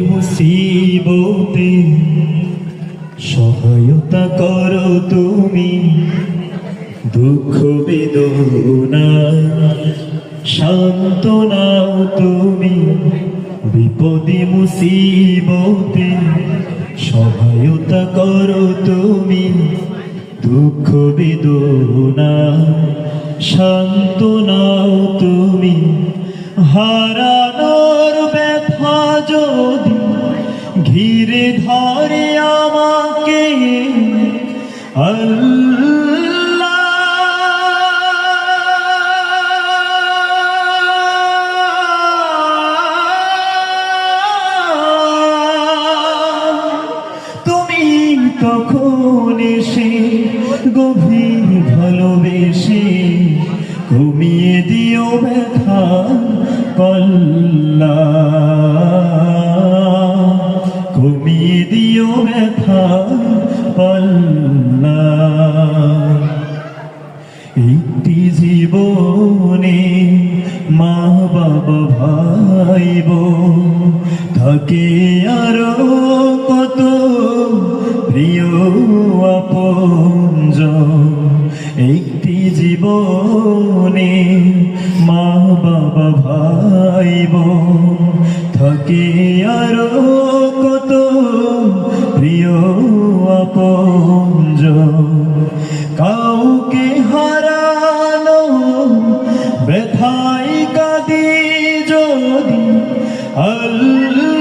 মুসিবতে সহায়তা করো তুমি, দুঃখ বেদনা সান্ত্বনা তুমি, বিপদে মুসিবতে সহায়তা করো তুমি, দুঃখ বেদনা সান্ত্বনা তুমি। হারানোর ব্যথা যদি ঘিরে ধরে আমাকে আল্লাহ, তুমি তখন এসে গভীর ভালোবেসে কমিয়ে দিও ব্যথা কল্লা, কমিয়ে দিও ব্যথা কল্লা। একটি জীবনে মা বাবা ভাই বোন থাকে আরো কত প্রিয় আপনজন। একটি জীবনে মা বাবা ভাই বোন থাকে আরো কত প্রিয় আপনজন। কাউকে হারানো ব্যথায় কাঁদি যদি আল্লাহ,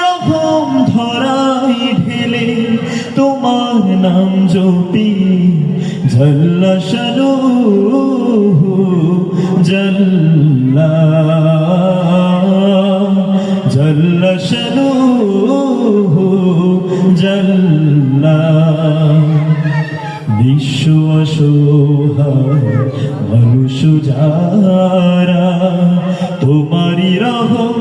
রহম ধরাই ঢেলে তোমার নাম জপি জাল্লা শানুহু জাল্লা, জাল্লা শানুহু জাল্লা। বিশ্ব অসহায় মানুষ যারা তোমারই রহম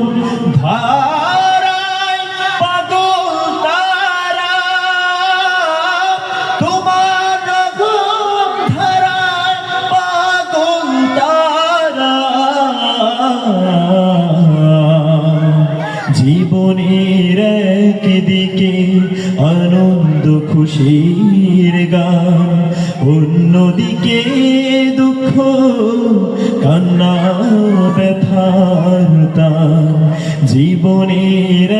ধারায় পাগল তারা, তোমার রহম ধারায় পাগল তারা। জীবনের একদিকে আনন্দ খুশির গান, অন্যদিকে দুঃখ কান্না ব্যথার তান। জীবনের